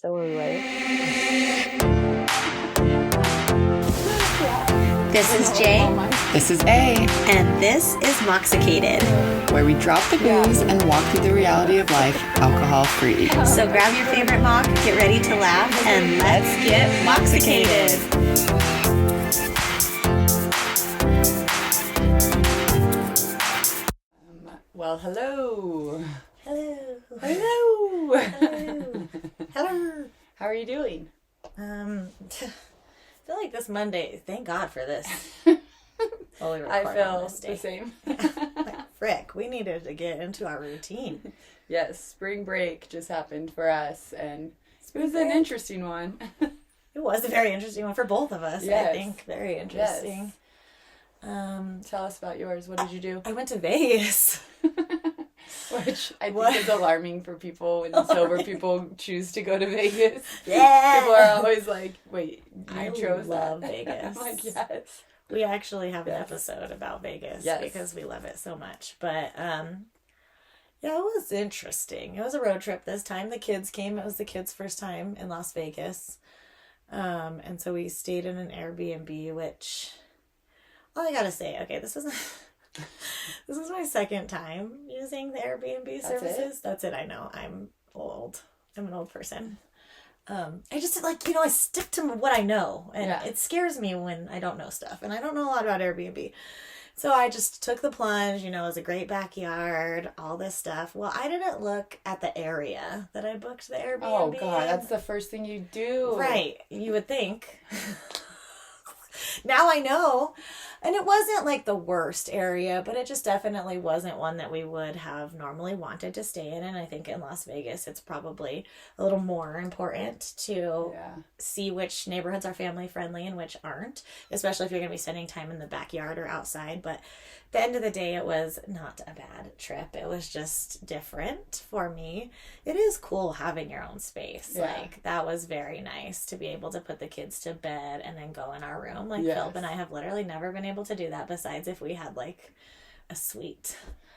So are we ready? This is Jay. This is A, And this is Moxicated. where we drop the booze and walk through the reality of life alcohol-free. So grab your favorite mock, get ready to laugh, and let's get Moxicated. Well, hello. Hello. Hello. Hello. Hello. How are you doing? I feel like this Monday, thank God for this. Well, we I record on feel this day. the same. Like, frick, we needed to get into our routine. Yes, spring break just happened for us, and it was an break. interesting one. It was a very interesting one for both of us, I Yes. think. Very interesting. Tell us about yours. What did you do? I went to Vegas. Which I What? think is alarming for people when sober people choose to go to Vegas. Yeah. People are always like, wait, you I chose love that? Vegas. I'm like, yes. We actually have an Yes. episode about Vegas Yes. because we love it so much. But yeah, it was interesting. It was a road trip this time. The kids came. It was the kids' first time in Las Vegas. And so we stayed in an Airbnb, which all I gotta say, okay, this is my second time using the Airbnb services. That's it. I know. I'm old. I'm an old person. I just I stick to what I know, and Yeah. it scares me when I don't know stuff, and I don't know a lot about Airbnb. So I just took the plunge. It was a great backyard, all this stuff. Well, I didn't look at the area that I booked the Airbnb. Oh, God, in. that's the first thing you do. Right. You would think. Now I know. And it wasn't like the worst area, but it just definitely wasn't one that we would have normally wanted to stay in. And I think in Las Vegas, it's probably a little more important to Yeah. see which neighborhoods are family friendly and which aren't, especially if you're going to be spending time in the backyard or outside. But at the end of the day, it was not a bad trip. It was just different for me. It is cool having your own space. Yeah. Like, that was very nice to be able to put the kids to bed and then go in our room. Like, Yes. Philip and I have literally never been able to do that besides if we had like a suite.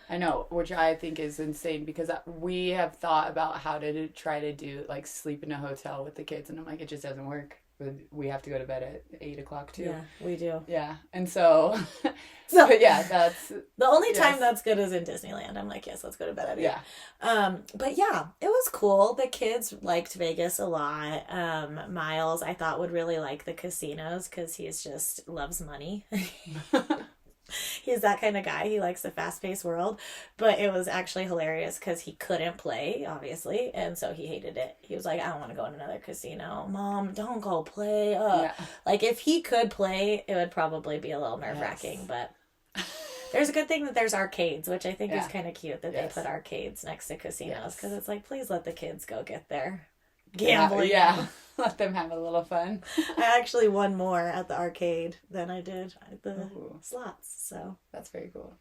I know, which I think is insane because we have thought about how to try to do, like, sleep in a hotel with the kids, and I'm like, it just doesn't work. We have to go to bed at 8 o'clock, too. Yeah, we do. Yeah, and so, So but yeah, that's, the only Yes. time that's good is in Disneyland. I'm like, yes, let's go to bed at 8. yeah. But yeah, it was cool. The kids liked Vegas a lot. Miles, I thought, would really like the casinos because he's just loves money. He's that kind of guy. He likes the fast-paced world. But it was actually hilarious because he couldn't play, obviously, and so he hated it. He was like, I don't want to go in another casino. Mom, don't go play. Yeah. Like, if he could play, it would probably be a little nerve-wracking, Yes. but there's a good thing that there's arcades, which I think is Yeah. kind of cute that Yes. they put arcades next to casinos Yes. because it's like, please let the kids go get their Yeah, gambling. yeah. Let them have a little fun. I actually won more at the arcade than I did at the Ooh. slots. So That's very cool.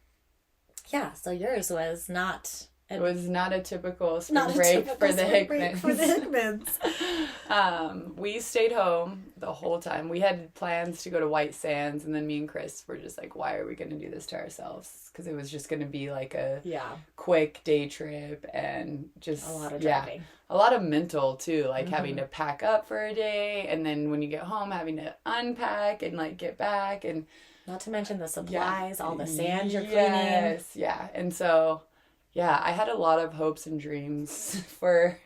yeah, so yours was not It was not a typical spring not a break typical for the spring break Hickmans. for the Hickmans. We stayed home the whole time. We had plans to go to White Sands, and then me and Chris were just like, why are we going to do this to ourselves? Because it was just going to be like a Yeah, quick day trip and just a lot of yeah, driving. a lot of mental too, like Mm-hmm. having to pack up for a day, and then when you get home having to unpack and like get back, and Not to mention the yeah. supplies, all the sand you're cleaning. Yes, yeah. And so yeah, I had a lot of hopes and dreams for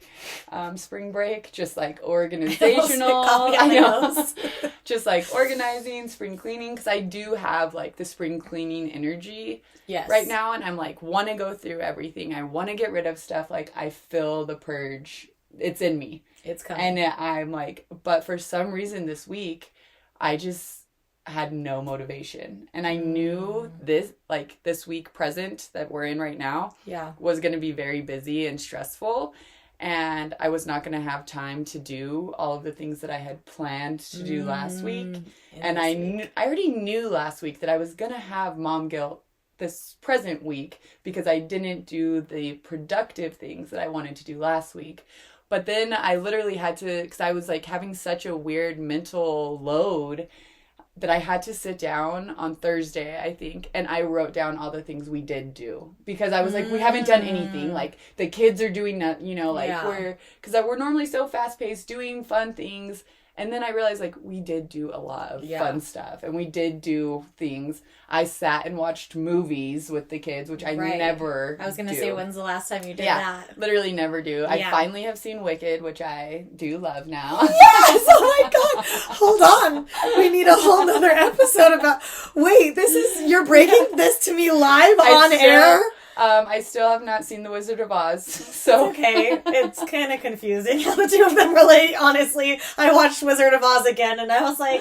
spring break, just like organizational. Coffee on I my know. nose. Just like organizing, spring cleaning, because I do have like the spring cleaning energy Yes. right now, and I'm like, want to go through everything. I want to get rid of stuff. Like, I feel the purge. It's in me. It's coming. And I'm like, but for some reason this week, I just had no motivation. And I knew this week present that we're in right now Yeah. was going to be very busy and stressful. And I was not going to have time to do all of the things that I had planned to do last week. And I already knew last week that I was going to have mom guilt this present week because I didn't do the productive things that I wanted to do last week. But then I literally had to, because I was like having such a weird mental load that I had to sit down on Thursday, I think, and I wrote down all the things we did do. Because I was like, we haven't done anything. Like, the kids are doing that, you know, like, because we're normally so fast-paced, doing fun things. And then I realized, like, we did do a lot of fun stuff. And we did do things. I sat and watched movies with the kids, which I never I was going to say, when's the last time you did that? Literally never do. I finally have seen Wicked, which I do love now. Yes! Oh my God! Hold on. We need a whole nother episode about... Wait, you're breaking this to me live on air? I still have not seen The Wizard of Oz, so... It's okay. It's kind of confusing how the two of them relate, honestly. I watched Wizard of Oz again, and I was like...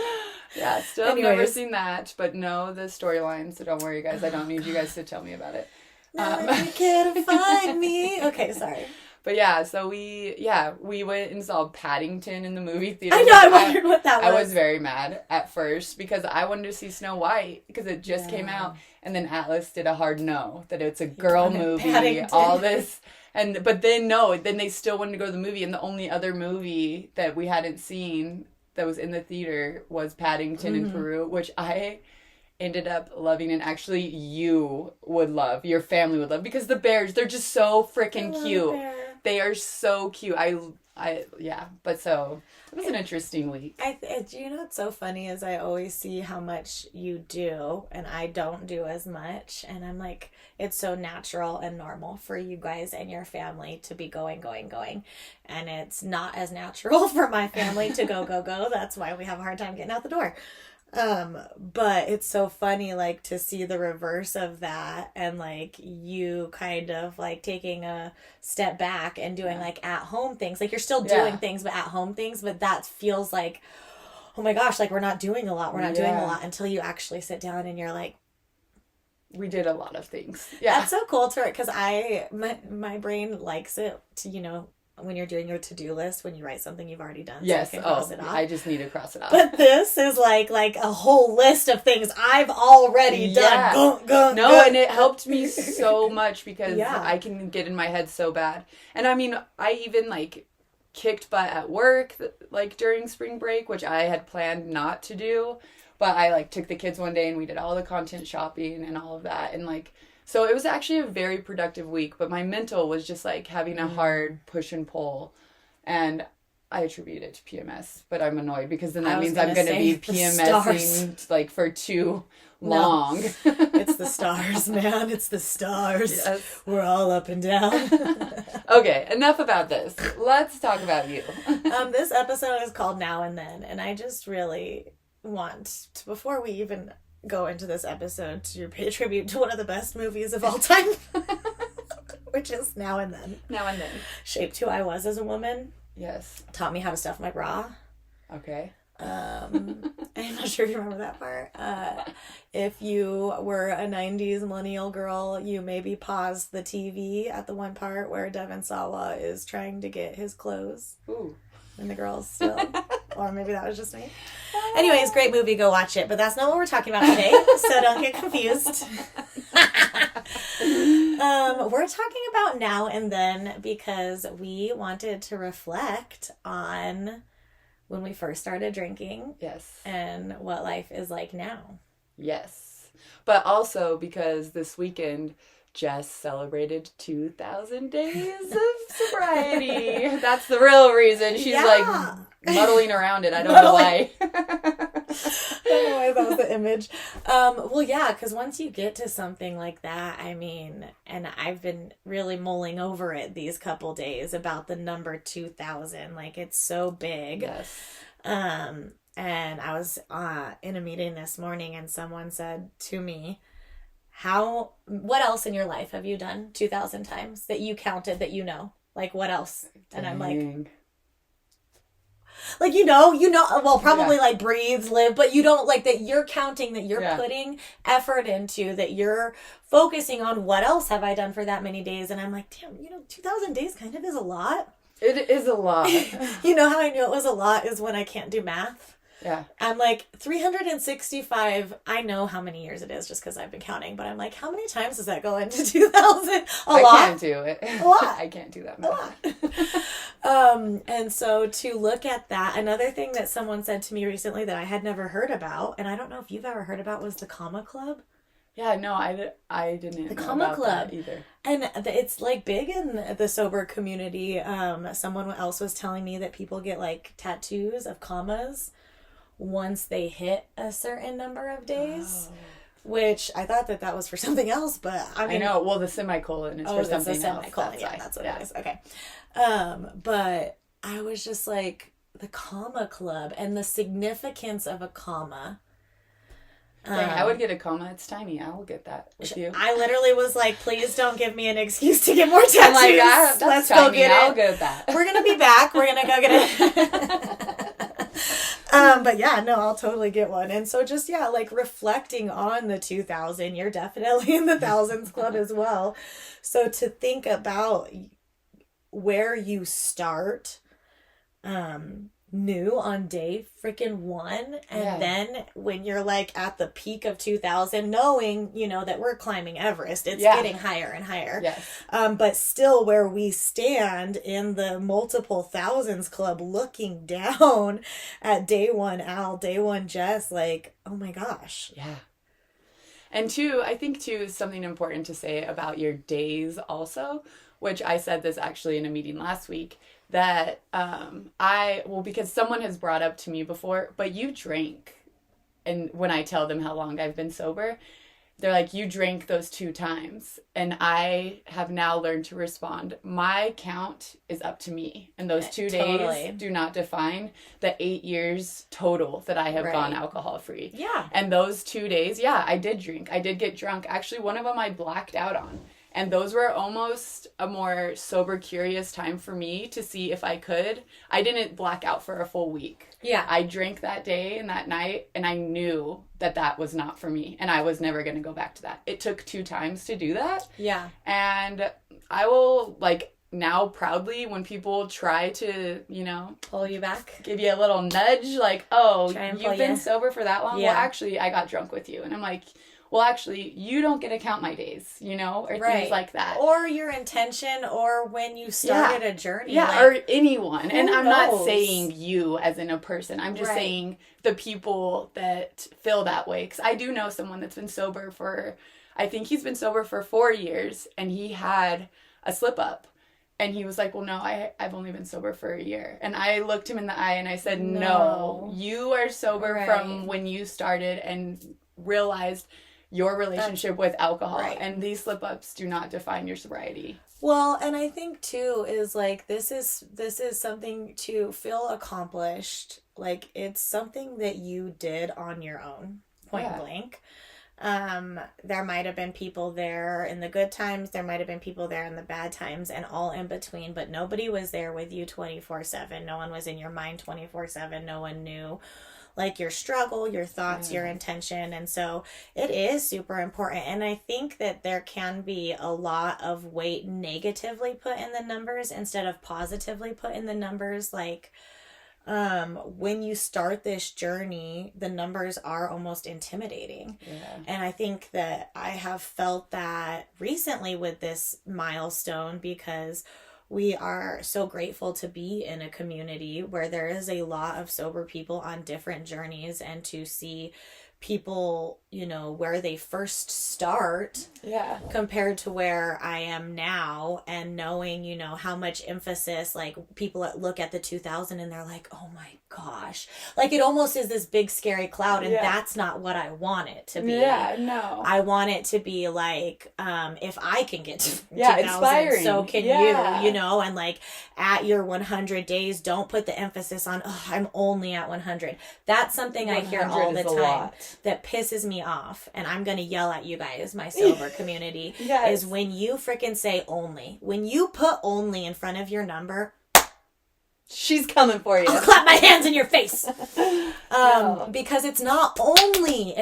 Yeah, still have never seen that, but know the storyline, so don't worry, guys. I don't need you guys to tell me about it. You can't find me. Okay, sorry. But yeah, so we went and saw Paddington in the movie theater. I know, I wondered what that was. I was very mad at first because I wanted to see Snow White because it just came out. And then Atlas did a hard no, that it's a girl movie, Paddington. All this. But then they still wanted to go to the movie. And the only other movie that we hadn't seen that was in the theater was Paddington in Peru, which I ended up loving, and actually you would love, your family would love, because the bears, they're just so freaking cute. They are so cute. But so it was an interesting week. You know what's so funny is I always see how much you do and I don't do as much, and I'm like, it's so natural and normal for you guys and your family to be going, and it's not as natural for my family to go. That's why we have a hard time getting out the door. But it's so funny, like, to see the reverse of that, and like you kind of like taking a step back and doing like at home things. Like, you're still doing things, but at home things, but that feels like, oh my gosh, like we're not doing a lot until you actually sit down and you're like, we did a lot of things. Yeah. That's so cool because my brain likes it to, you know, when you're doing your to-do list, when you write something you've already done. Yes. So cross it off. I just need to cross it off. But this is like a whole list of things I've already done. And it helped me so much because I can get in my head so bad. And I mean, I even like kicked butt at work like during spring break, which I had planned not to do. But I like took the kids one day and we did all the content shopping and all of that. And like, so it was actually a very productive week, but my mental was just like having a hard push and pull, and I attribute it to PMS, but I'm annoyed because then that means I'm going to be PMSing like for too long. No. It's the stars, man. It's the stars. Yes. We're all up and down. Okay, enough about this. Let's talk about you. This episode is called Now and Then, and I just really want to, before we even go into this episode, to pay tribute to one of the best movies of all time, which is Now and Then. Now and Then. Shaped who I was as a woman. Yes. Taught me how to stuff my bra. Okay. I'm not sure if you remember that part. If you were a 90s millennial girl, you maybe paused the TV at the one part where Devon Sawa is trying to get his clothes. Ooh. And the girls still. Or maybe that was just me. Anyways, great movie. Go watch it. But that's not what we're talking about today, so don't get confused. We're talking about Now and Then because we wanted to reflect on when we first started drinking. Yes. And what life is like now. Yes. But also because this weekend Jess celebrated 2,000 days of sobriety. That's the real reason. She's like muddling around it. I don't know why. I don't know why that was the image. Well, yeah, because once you get to something like that, I mean, and I've been really mulling over it these couple days about the number 2,000. Like, it's so big. Yes. And I was in a meeting this morning and someone said to me, what else in your life have you done 2,000 times that you counted that you know? Like, what else? Dang. And I'm like, you know, well, probably like breathe, live, but you don't like that you're counting, that you're putting effort into, that you're focusing on what else have I done for that many days. And I'm like, damn, 2,000 days kind of is a lot. It is a lot. You know how I knew it was a lot is when I can't do math. Yeah. I'm like, 365, I know how many years it is just because I've been counting, but I'm like, how many times does that go into 2,000? A lot. I can't do it. A lot. I can't do that much. A And so to look at that, another thing that someone said to me recently that I had never heard about, and I don't know if you've ever heard about, was the Comma Club. Yeah, no, I didn't The know Comma about Club that either. And it's like big in the sober community. Someone else was telling me that people get like tattoos of commas once they hit a certain number of days. Oh. Which I thought that was for something else, but I mean, I know. Well, the semicolon is for something else. Semicolon. That's Yeah, why. that's what Yeah. it is. Okay. But I was just like, the Comma Club and the significance of a comma. Like, I would get a comma. It's tiny. I will get that with you. I literally was like, please don't give me an excuse to get more tattoos. I'm like, that's Let's tiny. go get I'll it. get that. We're going to be back. We're going to go get it. But yeah, no, I'll totally get one. And so just, yeah, like reflecting on the 2000, you're definitely in the thousands club as well. So to think about where you start, new on day freaking 1, and then when you're like at the peak of 2000, knowing that we're climbing Everest, it's getting higher and higher. Yes. But still where we stand in the multiple thousands club, looking down at day 1 Al, day 1 Jess, like, oh my gosh. Yeah. And two, I think too, something important to say about your days also, which I said this actually in a meeting last week, that because someone has brought up to me before, but you drink. And when I tell them how long I've been sober, they're like, you drank those 2 times. And I have now learned to respond, my count is up to me. And those 2 days do not define the 8 years total that I have gone alcohol free. Yeah. And those 2 days, I did drink. I did get drunk. Actually, one of them I blacked out on. And those were almost a more sober, curious time for me to see if I could. I didn't black out for a full week. Yeah. I drank that day and that night, and I knew that was not for me. And I was never going to go back to that. It took 2 times to do that. Yeah. And I will, now proudly, when people try to, pull you back, give you a little nudge, like, oh, you've been sober for that long? Yeah. Well, actually, I got drunk with you. And I'm like, well, actually, you don't get to count my days, or things like that. Or your intention, or when you started a journey. Yeah, or anyone. And I'm knows? not saying you as in a person. I'm just saying the people that feel that way. Because I do know someone that's been sober I think he's been sober for 4 years, and he had a slip up. And he was like, well, no, I've only been sober for a year. And I looked him in the eye and I said, no, you are sober from when you started and realized your relationship with alcohol, and these slip-ups do not define your sobriety. Well, and I think too is like this is something to feel accomplished. Like, it's something that you did on your own, point blank. There might have been people there in the good times, there might have been people there in the bad times, and all in between, but nobody was there with you 24/7. No one was in your mind 24/7. No one knew like your struggle, your thoughts, your intention. And so it is super important. And I think that there can be a lot of weight negatively put in the numbers instead of positively put in the numbers. Like, when you start this journey, the numbers are almost intimidating. Yeah. And I think that I have felt that recently with this milestone, because we are so grateful to be in a community where there is a lot of sober people on different journeys, and to see people, where they first start compared to where I am now, and knowing, how much emphasis, like, people look at the 2000 and they're like, oh my gosh, like, it almost is this big scary cloud, and that's not what I want it to be. Yeah, no. I want it to be like, if I can get to 2000, inspiring. So can you, and like, at your 100 days, don't put the emphasis on, oh, I'm only at 100. That's something I hear all the time that pisses me off, and I'm gonna yell at you guys, my sober community, is when you freaking say only. When you put only in front of your number, She's coming for you. I'll clap my hands in your face. No. Because it's not only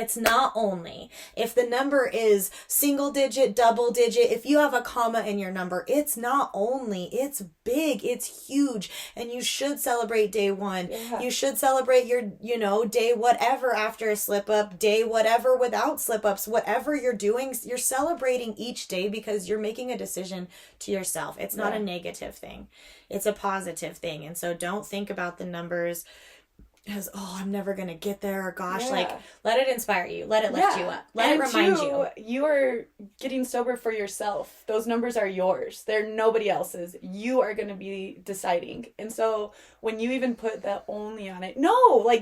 if the number is single digit, double digit, if you have a comma in your number, it's not only, it's big, it's huge. And you should celebrate day one. Yeah. You should celebrate your, day whatever after a slip up, day whatever without slip ups, whatever you're doing, you're celebrating each day because you're making a decision to yourself. It's not a negative thing. It's a positive thing. And so don't think about the numbers as, I'm never going to get there, or gosh, let it inspire you. Let it lift you up. Let it remind you. You are getting sober for yourself. Those numbers are yours. They're nobody else's. You are going to be deciding. And so when you even put the only on it,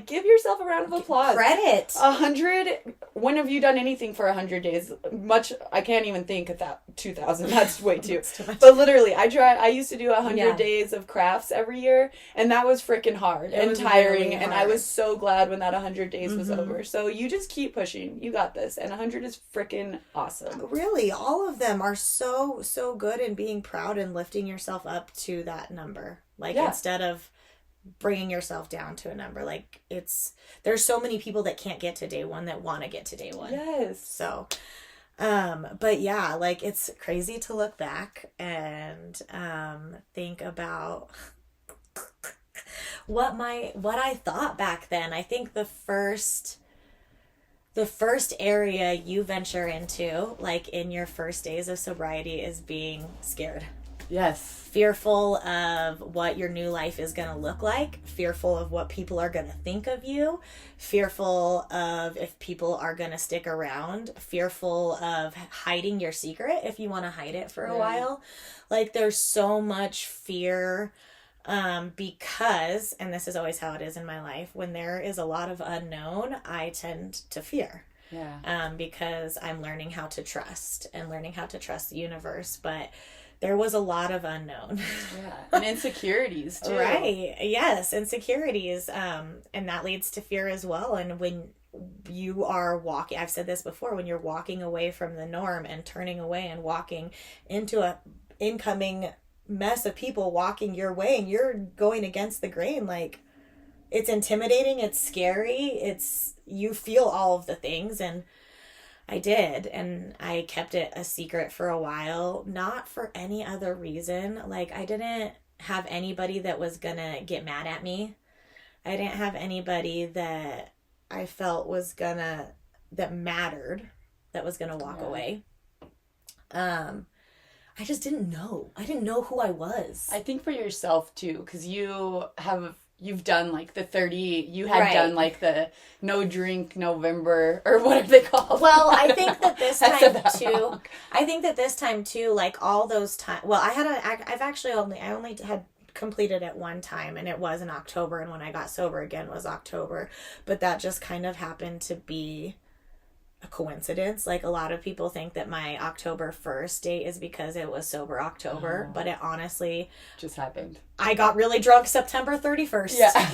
give yourself a round of applause. Credit. 100. When have you done anything for 100 days? I can't even think of that. 2,000. That's way too. Too much. But literally, I used to do 100 days of crafts every year, and that was freaking hard and tiring. Really hard. And I was so glad when that 100 days was over. So you just keep pushing. You got this. And 100 is freaking awesome. Really, all of them are so, so good in being proud and lifting yourself up to that number. Instead of bringing yourself down to a number. There's so many people that can't get to day one that want to get to day one. Yes. So, but yeah, it's crazy to look back and think about what I thought back then. I think the first area you venture into, in your first days of sobriety, is being scared. Yes. Fearful of what your new life is going to look like, fearful of what people are going to think of you, fearful of if people are going to stick around, fearful of hiding your secret if you want to hide it for a while. There's so much fear because, and this is always how it is in my life, when there is a lot of unknown, I tend to fear. Yeah. Because I'm learning how to trust the universe, but there was a lot of unknown. Yeah. And insecurities too. Right. Yes. Insecurities. And that leads to fear as well. And when you are walking, I've said this before, when you're walking away from the norm and turning away and walking into a incoming mess of people walking your way, and you're going against the grain, it's intimidating, it's scary, you feel all of the things. And I did, and I kept it a secret for a while, not for any other reason. I didn't have anybody that was gonna get mad at me. I didn't have anybody that I felt that mattered, that was gonna walk away. I just didn't know. I didn't know who I was. I think for yourself too, because you've done the 30, you had done the no drink November, or what are they called? Well, I think that this time too, all those times, well, I only had completed it one time, and it was in October, and when I got sober again was October, but that just kind of happened to be a coincidence. A lot of people think that my October 1st date is because it was sober October, but it honestly just happened. I got really drunk September 31st. Yeah.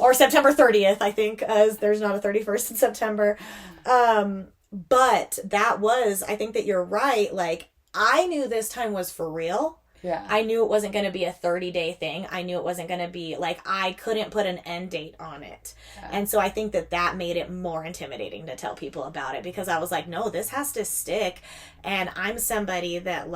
Or September 30th, I think, as there's not a 31st in September. But I think that you're right. I knew this time was for real. Yeah. I knew it wasn't going to be a 30-day thing. I knew it wasn't going to be I couldn't put an end date on it. Yeah. And so I think that made it more intimidating to tell people about it, because I was no, this has to stick. And I'm somebody that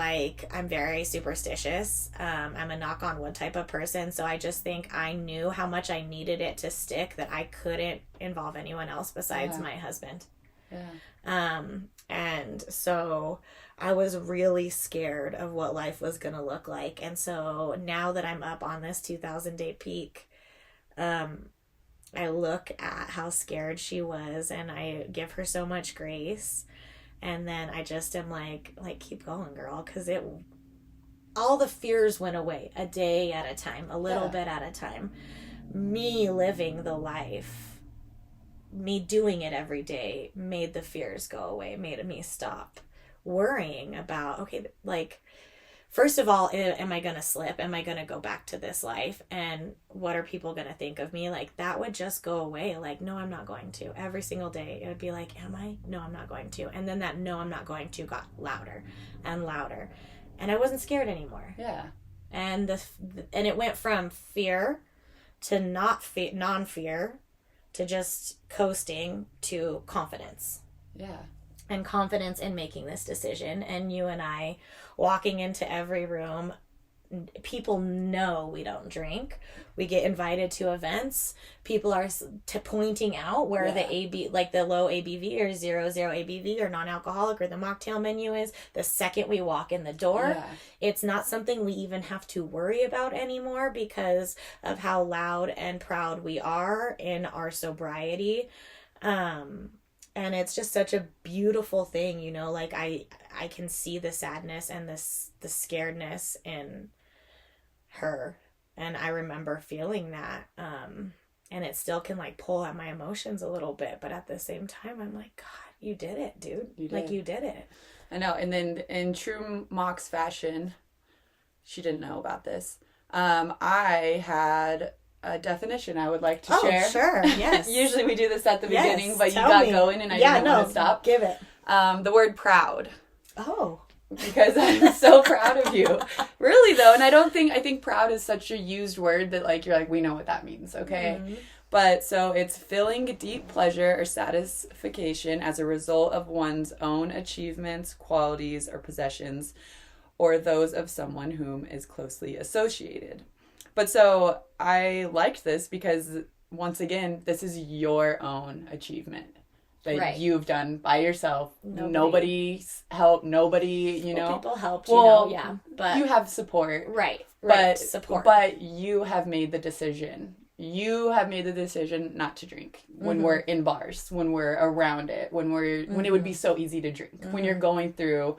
I'm very superstitious. I'm a knock on wood type of person. So I just think I knew how much I needed it to stick, that I couldn't involve anyone else besides my husband. Yeah. And so I was really scared of what life was going to look like. And so now that I'm up on this 2,000 day peak, I look at how scared she was, and I give her so much grace. And then I just am keep going, girl. 'Cause all the fears went away a day at a time, a little bit at a time. Me living the life, me doing it every day made the fears go away, made me stop worrying about, first of all, am I going to slip? Am I going to go back to this life? And what are people going to think of me? That would just go away. No, I'm not going to. Every single day it would be am I? No, I'm not going to. And then that no, I'm not going to got louder and louder. And I wasn't scared anymore. Yeah. And it went from fear to not non-fear, to just coasting, to confidence. Yeah. And confidence in making this decision. And you and I walking into every room, people know we don't drink. We get invited to events. People are pointing out where the AB, like the low ABV or 0.0 ABV or non-alcoholic or the mocktail menu is. The second we walk in the door, it's not something we even have to worry about anymore because of how loud and proud we are in our sobriety. And it's just such a beautiful thing, you know, like I can see the sadness and the scaredness in her. And I remember feeling that. And it still can like pull at my emotions a little bit. But at the same time, I'm like, God, you did it, dude. You did it. I know. And then in true Mox fashion, she didn't know about this. I had a definition I would like to share. Oh, sure. Yes. Usually we do this at the beginning, but you got going and I didn't want to stop. Give it. The word proud. Oh. Because I'm so proud of you. Really though, and I think proud is such a used word that like you're like, we know what that means, okay? Mm-hmm. But so it's feeling deep pleasure or satisfaction as a result of one's own achievements, qualities, or possessions, or those of someone whom is closely associated. But so I liked this because once again, this is your own achievement that you've done by yourself. Nobody's help. Nobody, you know. People helped, but you have support. Right. Support. But you have made the decision. You have made the decision not to drink when we're in bars, when we're around it, when it would be so easy to drink, when you're going through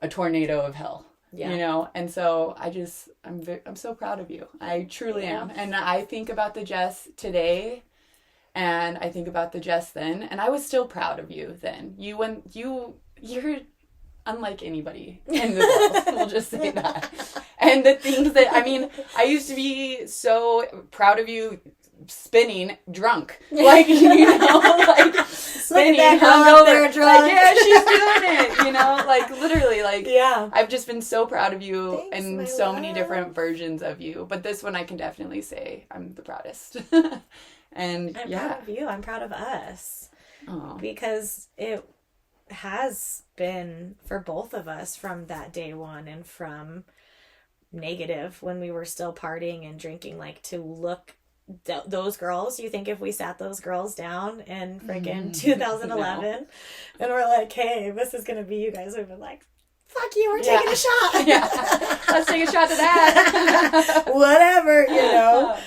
a tornado of hell. Yeah. You know, and so I'm so proud of you. I truly am. And I think about the Jess today. And I think about the Jess then, and I was still proud of you then. You're unlike anybody in this world. We'll just say that. And the things that, I used to be so proud of you spinning drunk. Like, you know, like spinning hungover. Like, yeah, she's doing it, you know, like literally, like, I've just been so proud of you. Thanks, and so many different versions of you. But this one I can definitely say I'm the proudest. And I'm proud of you. I'm proud of us. Aww. Because it has been for both of us from that day one and from negative when we were still partying and drinking, like to look those girls. You think if we sat those girls down in freaking 2011 and we're like, hey, this is going to be you guys, we've been like, fuck you, we're taking a shot. Let's take a shot to that. Whatever, you know.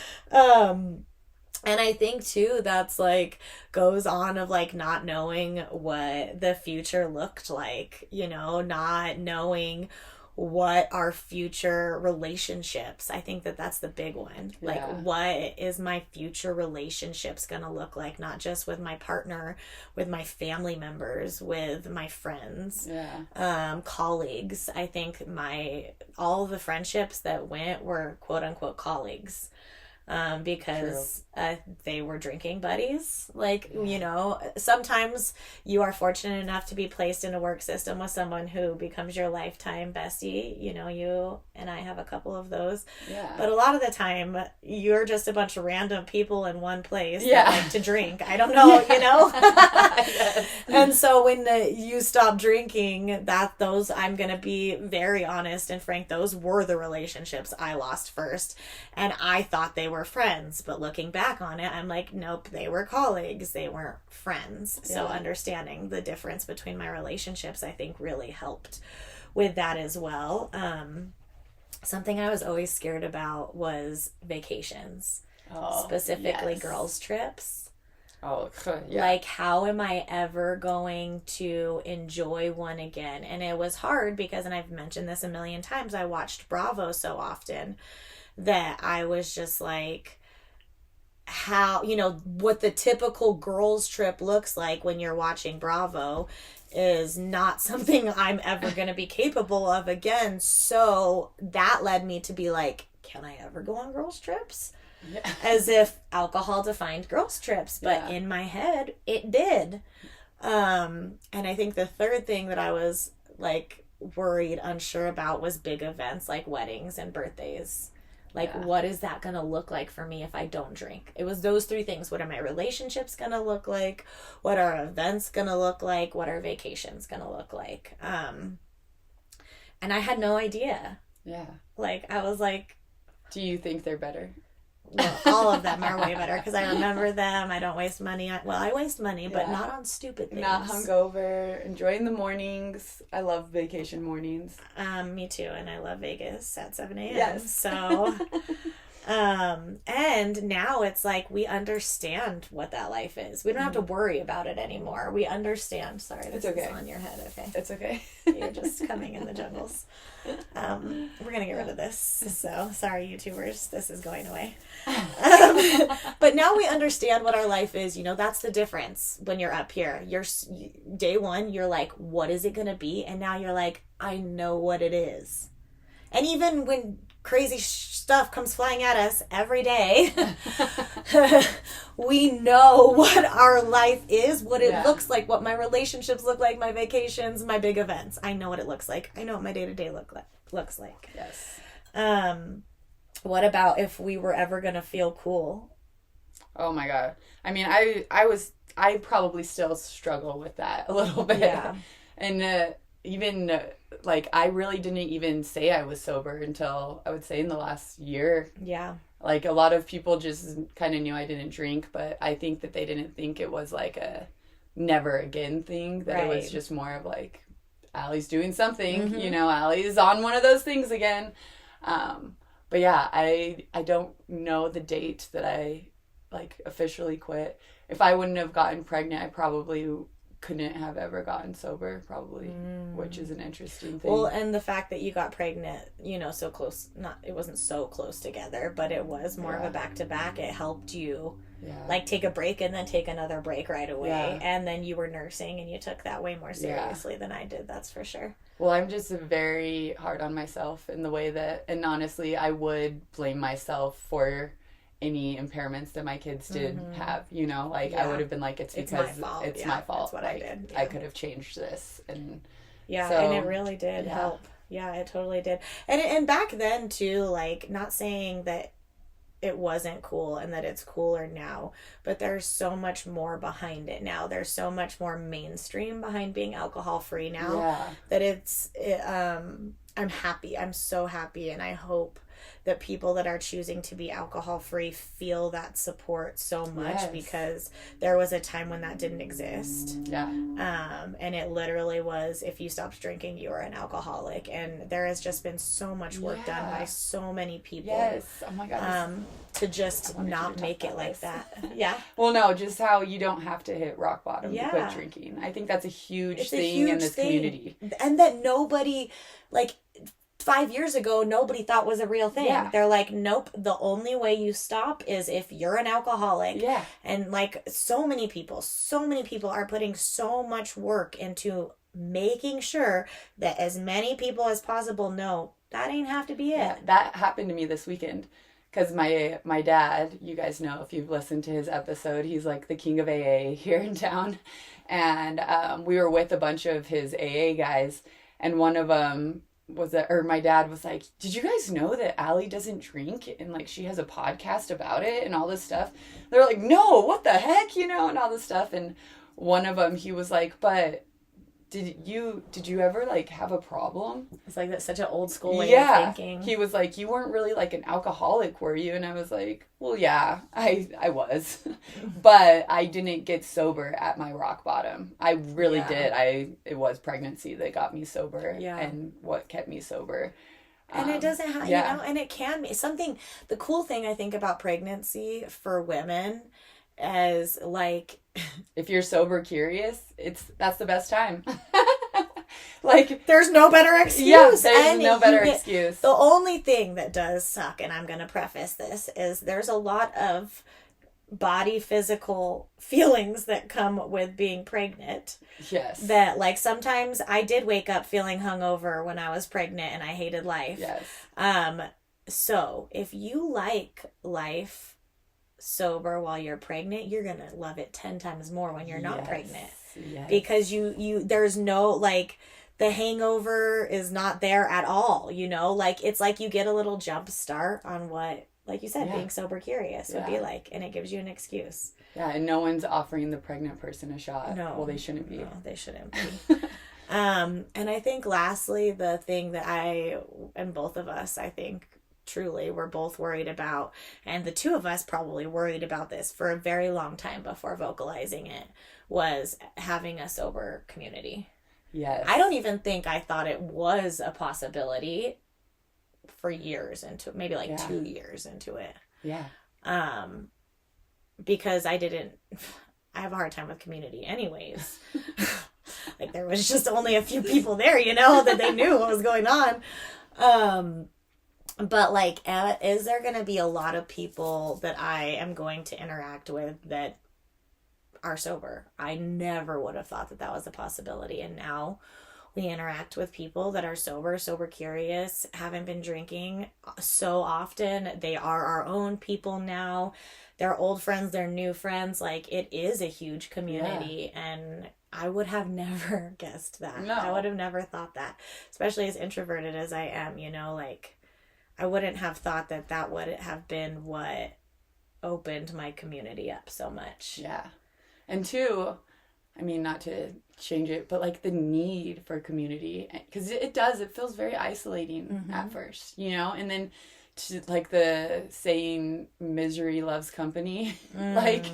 And I think too, that's like goes on of like not knowing what the future looked like, you know, not knowing what our future relationships. I think that's the big one. Like, what is my future relationships going to look like? Not just with my partner, with my family members, with my friends, colleagues. I think all the friendships that went were quote unquote colleagues. Because they were drinking buddies. Like, you know, sometimes you are fortunate enough to be placed in a work system with someone who becomes your lifetime bestie. You know, you and I have a couple of those. Yeah. But a lot of the time, you're just a bunch of random people in one place that like to drink. I don't know, you know? Yes. And so when you stop drinking, I'm going to be very honest and frank, those were the relationships I lost first. And I thought they were friends, but looking back on it, I'm like, nope, they were colleagues, they weren't friends. So understanding the difference between my relationships, I think really helped with that as well. Something I was always scared about was vacations, specifically girls' trips. Oh, yeah. Like, how am I ever going to enjoy one again? And it was hard because, and I've mentioned this a million times, I watched Bravo so often that I was just like, how, you know, what the typical girls' trip looks like when you're watching Bravo is not something I'm ever going to be capable of again. So that led me to be like, can I ever go on girls' trips? Yeah. As if alcohol defined girls' trips. But in my head, it did. And I think the third thing that I was like worried, unsure about was big events like weddings and birthdays. Like, Yeah. what is that going to look like for me if I don't drink? It was those three things. What are my relationships going to look like? What are events going to look like? What are vacations going to look like? And I had no idea. Yeah. Like, I was like, do you think they're better? well, all of them are way better because I remember them. I don't waste money. I waste money, but Yeah. not on stupid things. Not hungover, enjoying the mornings. I love vacation mornings. Me too, and I love Vegas at 7 a.m. Yes. So, and now it's like we understand what that life is. We don't have to worry about it anymore. We understand. Sorry, this It's okay. is on your head. Okay. It's okay. You're just coming in the jungles. We're going to get rid of this. So, sorry, YouTubers. This is going away. But now we understand what our life is. You know, that's the difference when you're up here. You're day one, you're like, what is it going to be? And now you're like, I know what it is. And even when crazy stuff comes flying at us every day, we know what our life is, what it looks like, what my relationships look like, my vacations, my big events. I know what it looks like. I know what my day-to-day looks like. Yes. What about if we were ever going to feel cool? Oh my God. I mean, I probably still struggle with that a little bit. Yeah. And even like I really didn't even say I was sober until I would say in the last year. Yeah. Like a lot of people just kind of knew I didn't drink, but I think that they didn't think it was like a never again thing, that it was just more of like, Allie's doing something, you know, Allie's on one of those things again. But yeah, I don't know the date that I like officially quit. If I wouldn't have gotten pregnant, I probably couldn't have ever gotten sober, probably, which is an interesting thing. Well, and the fact that you got pregnant, you know, so close, it wasn't so close together, but it was more of a back-to-back. It helped you, like, take a break and then take another break right away. Yeah. And then you were nursing and you took that way more seriously than I did, that's for sure. Well, I'm just very hard on myself in the way that, and honestly, I would blame myself for any impairments that my kids did have, you know, like I would have been like, it's because it's my fault. That's what like, I did. I could have changed this. And so, and it really did help. Yeah, it totally did. And back then too, like, not saying that it wasn't cool and that it's cooler now, but there's so much more behind it now. There's so much more mainstream behind being alcohol free now that I'm happy. I'm so happy, and I hope that people that are choosing to be alcohol free feel that support so much, because there was a time when that didn't exist. Yeah. And it literally was, if you stopped drinking, you were an alcoholic. And there has just been so much work done by so many people. Yes. Oh my God. To just not make it like that. Yeah. Well, no, just how you don't have to hit rock bottom to quit drinking. I think that's a huge thing in this community. And that nobody, like, 5 years ago, nobody thought was a real thing. Yeah. They're like, nope, the only way you stop is if you're an alcoholic. Yeah. And like, so many people are putting so much work into making sure that as many people as possible know that ain't have to be it. Yeah, that happened to me this weekend. Because my dad, you guys know if you've listened to his episode, he's like the king of AA here in town. And we were with a bunch of his AA guys, and one of them my dad was like, did you guys know that Allie doesn't drink and like she has a podcast about it and all this stuff? They're like, no, what the heck, you know, and all this stuff. And one of them, he was like, but did you ever like have a problem? It's like that's such an old school way of thinking. He was like, you weren't really like an alcoholic, were you? And I was like, well, yeah, I was, but I didn't get sober at my rock bottom. I really did. It was pregnancy that got me sober, and what kept me sober. And it doesn't have, you know, and it can be something. The cool thing I think about pregnancy for women is like, if you're sober curious, that's the best time. Like, there's no better excuse. Yeah, there's no better excuse. The only thing that does suck, and I'm going to preface this, is there's a lot of body physical feelings that come with being pregnant. Yes. That, like, sometimes I did wake up feeling hungover when I was pregnant and I hated life. Yes. So if you like life sober while you're pregnant, you're going to love it 10 times more when you're not pregnant. Yes. Because you there's no, like, the hangover is not there at all, you know? Like, it's like you get a little jump start on what, like you said, being sober curious would be like, and it gives you an excuse. Yeah, and no one's offering the pregnant person a shot. No. Well, they shouldn't be. No, they shouldn't be. And I think lastly, the thing that and both of us, I think, truly we're both worried about, and the two of us probably worried about this for a very long time before vocalizing it, was having a sober community. Yes. I don't even think I thought it was a possibility for years into, maybe like 2 years into it. Yeah. Because I have a hard time with community anyways. Like, there was just only a few people there, you know, that they knew what was going on. But like, is there going to be a lot of people that I am going to interact with that are sober? I never would have thought that that was a possibility. And now we interact with people that are sober curious, haven't been drinking so often. They are our own people now. They're old friends, they're new friends. Like, it is a huge community. And I would have never guessed that. No. I would have never thought that. Especially as introverted as I am, you know, like, I wouldn't have thought that that would have been what opened my community up so much. Yeah. And two, I mean, not to change it, but like the need for community, because it feels very isolating at first, you know, and then like the saying, misery loves company. Like,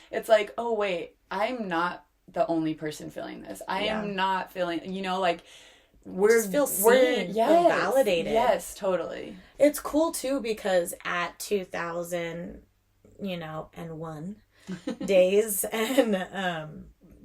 it's like, oh wait, I'm not the only person feeling this. I am not feeling, you know, like, we're seen, validated. Yes, totally. It's cool too, because at 2000, you know, and 1 days and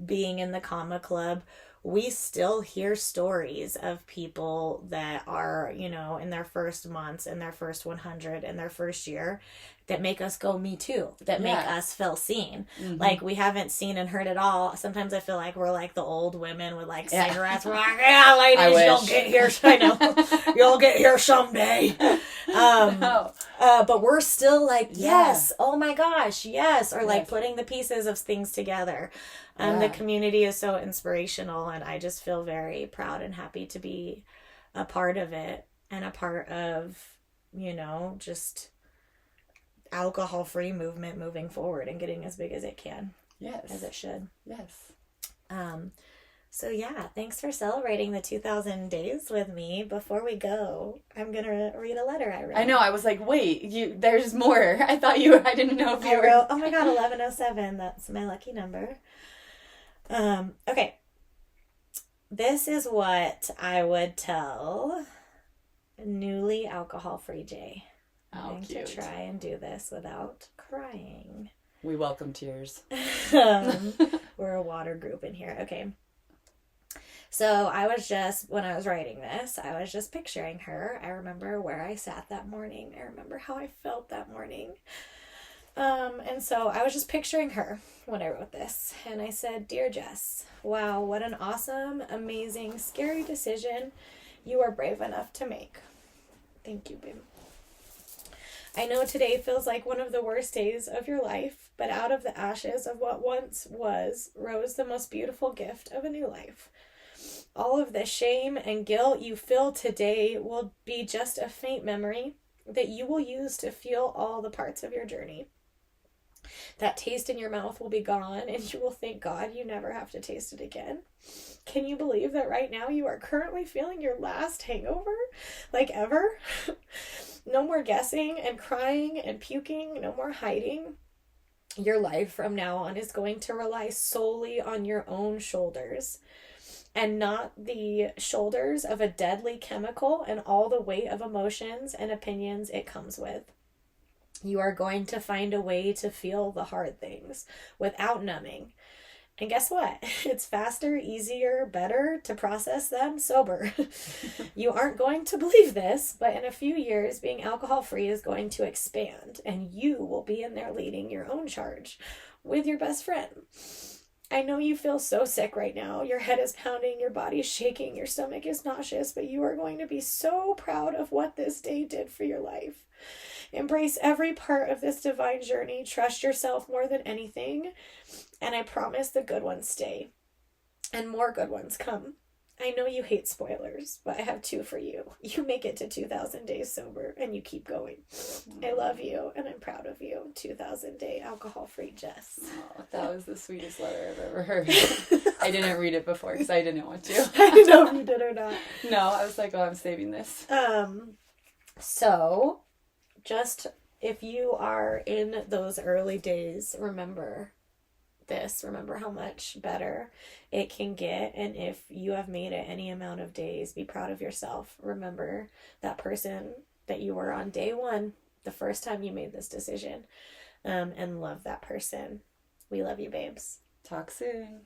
being in the comma club, we still hear stories of people that are, you know, in their first months, in their first 100, in their first year, that make us go, me too, that make us feel seen. Like, we haven't seen and heard it all. Sometimes I feel like we're like the old women with like cigarettes. We're like, yeah, ladies, you'll get here. I know. You'll get here someday. But we're still like, yes, oh my gosh, yes. Or like putting the pieces of things together. The community is so inspirational, and I just feel very proud and happy to be a part of it, and a part of, you know, just alcohol-free movement moving forward and getting as big as it can. Yes. As it should. Yes. So yeah, thanks for celebrating the 2000 days with me. Before we go, I'm going to read a letter I wrote. I know, I was like, wait, there's more. I didn't know if you were... wrote, oh my God, 1107, that's my lucky number. Okay. This is what I would tell newly alcohol-free Jay. I'm going to try and do this without crying. We welcome tears. We're a water group in here. Okay. So when I was writing this, I was just picturing her. I remember where I sat that morning. I remember how I felt that morning. And so I was just picturing her when I wrote this. And I said, Dear Jess, wow, what an awesome, amazing, scary decision you are brave enough to make. Thank you, babe. I know today feels like one of the worst days of your life, but out of the ashes of what once was rose the most beautiful gift of a new life. All of the shame and guilt you feel today will be just a faint memory that you will use to feel all the parts of your journey. That taste in your mouth will be gone, and you will thank God you never have to taste it again. Can you believe that right now you are currently feeling your last hangover? Like ever? No more guessing and crying and puking. No more hiding. Your life from now on is going to rely solely on your own shoulders, and not the shoulders of a deadly chemical and all the weight of emotions and opinions it comes with. You are going to find a way to feel the hard things without numbing. And guess what? It's faster, easier, better to process them sober. You aren't going to believe this, but in a few years, being alcohol-free is going to expand, and you will be in there leading your own charge with your best friend. I know you feel so sick right now. Your head is pounding, your body is shaking, your stomach is nauseous, but you are going to be so proud of what this day did for your life. Embrace every part of this divine journey. Trust yourself more than anything. And I promise the good ones stay. And more good ones come. I know you hate spoilers, but I have two for you. You make it to 2,000 days sober and you keep going. I love you and I'm proud of you. 2,000-day alcohol-free Jess. Oh, that was the sweetest letter I've ever heard. I didn't read it before because I didn't want to. I don't know if you did or not. No, I was like, oh, I'm saving this. So, just if you are in those early days, remember how much better it can get. And if you have made it any amount of days, be proud of yourself. Remember that person that you were on day one, the first time you made this decision, and love that person. We love you, babes. Talk soon.